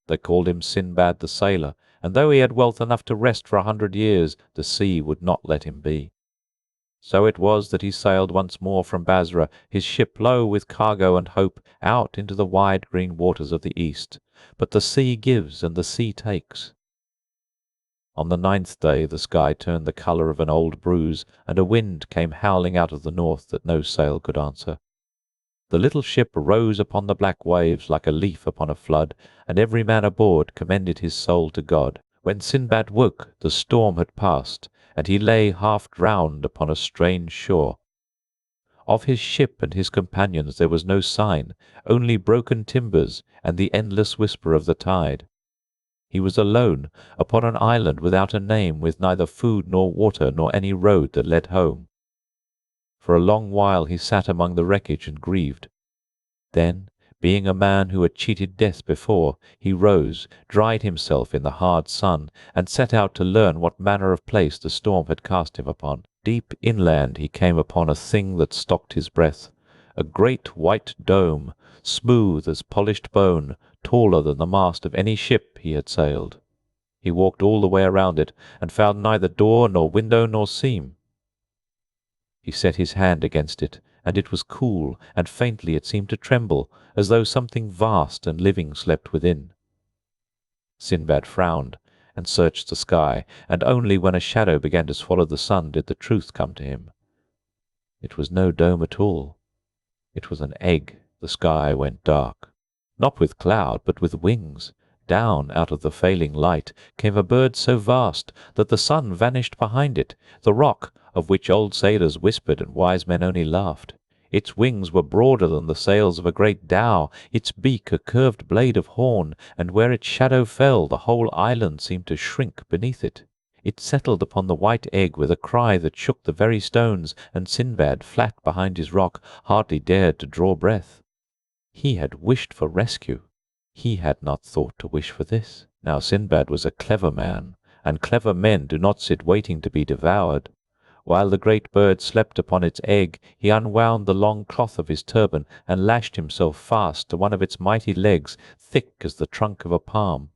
They called him Sinbad the Sailor, and though he had wealth enough to rest for 100 years, the sea would not let him be. So it was that he sailed once more from Basra, his ship low with cargo and hope, out into the wide green waters of the east. But the sea gives and the sea takes. On the 9th day the sky turned the colour of an old bruise, and a wind came howling out of the north that no sail could answer. The little ship rose upon the black waves like a leaf upon a flood, and every man aboard commended his soul to God. When Sinbad woke, the storm had passed, and he lay half drowned upon a strange shore. Of his ship and his companions there was no sign, only broken timbers and the endless whisper of the tide. He was alone upon an island without a name, with neither food nor water nor any road that led home. For a long while he sat among the wreckage and grieved. Then, being a man who had cheated death before, he rose, dried himself in the hard sun, and set out to learn what manner of place the storm had cast him upon. Deep inland he came upon a thing that stopped his breath, a great white dome, smooth as polished bone, taller than the mast of any ship he had sailed. He walked all the way around it, and found neither door nor window nor seam. He set his hand against it, and it was cool, and faintly it seemed to tremble, as though something vast and living slept within. Sinbad frowned, and searched the sky, and only when a shadow began to swallow the sun did the truth come to him. It was no dome at all. It was an egg. The sky went dark. Not with cloud, but with wings. Down out of the failing light came a bird so vast that the sun vanished behind it, the rock, of which old sailors whispered and wise men only laughed. Its wings were broader than the sails of a great dhow, its beak a curved blade of horn, and where its shadow fell the whole island seemed to shrink beneath it. It settled upon the white egg with a cry that shook the very stones, and Sinbad, flat behind his rock, hardly dared to draw breath. He had wished for rescue. He had not thought to wish for this. Now Sinbad was a clever man, and clever men do not sit waiting to be devoured. While the great bird slept upon its egg, he unwound the long cloth of his turban and lashed himself fast to one of its mighty legs, thick as the trunk of a palm.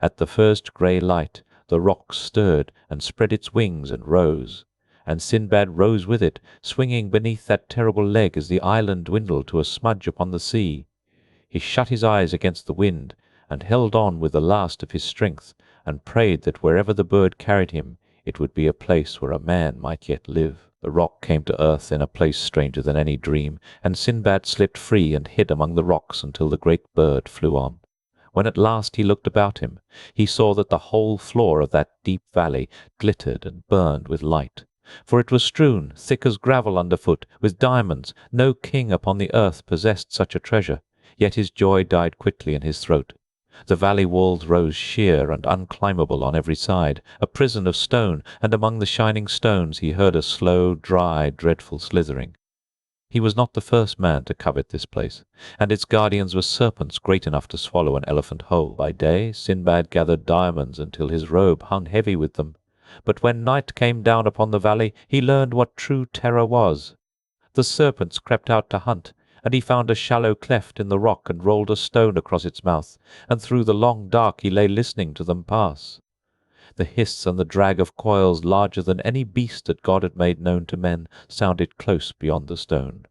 At the first grey light, the rock stirred and spread its wings and rose, and Sinbad rose with it, swinging beneath that terrible leg as the island dwindled to a smudge upon the sea. He shut his eyes against the wind, and held on with the last of his strength, and prayed that wherever the bird carried him, it would be a place where a man might yet live. The rock came to earth in a place stranger than any dream, and Sinbad slipped free and hid among the rocks until the great bird flew on. When at last he looked about him, he saw that the whole floor of that deep valley glittered and burned with light. For it was strewn, thick as gravel underfoot, with diamonds. No king upon the earth possessed such a treasure, yet his joy died quickly in his throat. The valley walls rose sheer and unclimbable on every side, a prison of stone, and among the shining stones he heard a slow, dry, dreadful slithering. He was not the first man to covet this place, and its guardians were serpents great enough to swallow an elephant whole. By day Sinbad gathered diamonds until his robe hung heavy with them, but when night came down upon the valley he learned what true terror was. The serpents crept out to hunt, and he found a shallow cleft in the rock and rolled a stone across its mouth, and through the long dark he lay listening to them pass. The hiss and the drag of coils larger than any beast that God had made known to men sounded close beyond the stone.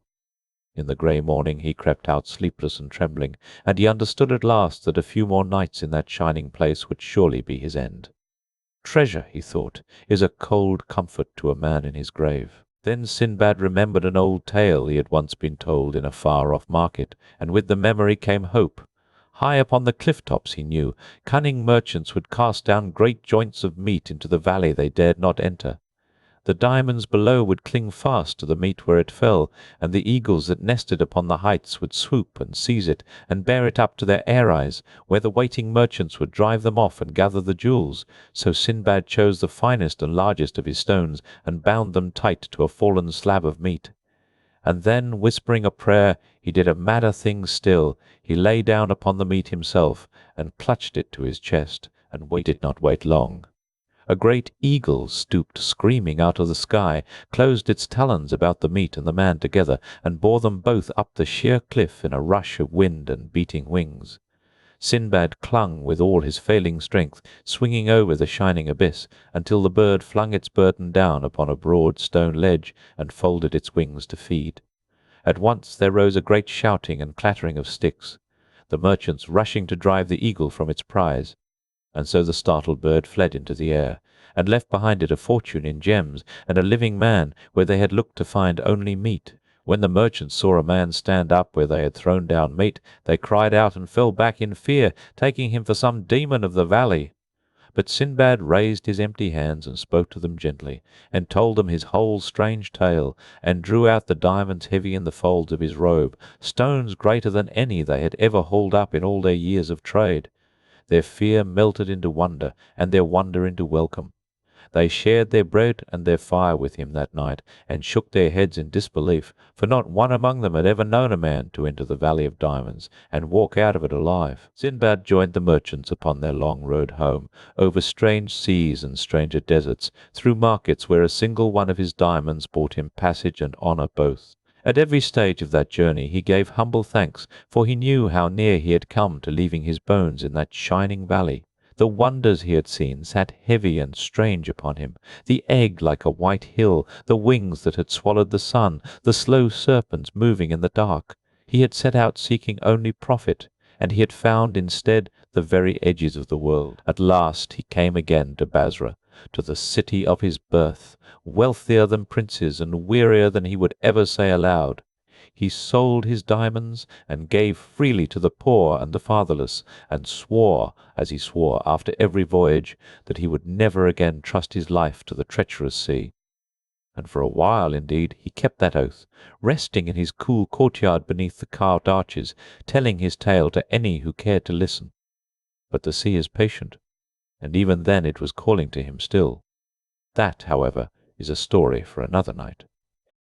In the grey morning he crept out sleepless and trembling, and he understood at last that a few more nights in that shining place would surely be his end. Treasure, he thought, is a cold comfort to a man in his grave. Then Sinbad remembered an old tale he had once been told in a far-off market, and with the memory came hope. High upon the cliff-tops, he knew, cunning merchants would cast down great joints of meat into the valley they dared not enter. The diamonds below would cling fast to the meat where it fell, and the eagles that nested upon the heights would swoop and seize it, and bear it up to their eyries, where the waiting merchants would drive them off and gather the jewels. So Sinbad chose the finest and largest of his stones, and bound them tight to a fallen slab of meat. And then, whispering a prayer, he did a madder thing still. He lay down upon the meat himself, and clutched it to his chest, and did not wait long. A great eagle stooped screaming out of the sky, closed its talons about the meat and the man together, and bore them both up the sheer cliff in a rush of wind and beating wings. Sinbad clung with all his failing strength, swinging over the shining abyss, until the bird flung its burden down upon a broad stone ledge and folded its wings to feed. At once there rose a great shouting and clattering of sticks, the merchants rushing to drive the eagle from its prize. And so the startled bird fled into the air, and left behind it a fortune in gems and a living man where they had looked to find only meat. When the merchants saw a man stand up where they had thrown down meat, they cried out and fell back in fear, taking him for some demon of the valley. But Sinbad raised his empty hands and spoke to them gently, and told them his whole strange tale, and drew out the diamonds heavy in the folds of his robe, stones greater than any they had ever hauled up in all their years of trade. Their fear melted into wonder, and their wonder into welcome. They shared their bread and their fire with him that night, and shook their heads in disbelief, for not one among them had ever known a man to enter the Valley of Diamonds and walk out of it alive. Sinbad joined the merchants upon their long road home, over strange seas and stranger deserts, through markets where a single one of his diamonds bought him passage and honour both. At every stage of that journey he gave humble thanks, for he knew how near he had come to leaving his bones in that shining valley. The wonders he had seen sat heavy and strange upon him, the egg like a white hill, the wings that had swallowed the sun, the slow serpents moving in the dark. He had set out seeking only profit, and he had found instead the very edges of the world. At last he came again to Basra, to the city of his birth, wealthier than princes and wearier than he would ever say aloud. He sold his diamonds and gave freely to the poor and the fatherless, and swore, as he swore after every voyage, that he would never again trust his life to the treacherous sea. And for a while, indeed, he kept that oath, resting in his cool courtyard beneath the carved arches, telling his tale to any who cared to listen. But the sea is patient, and even then it was calling to him still. That, however, is a story for another night.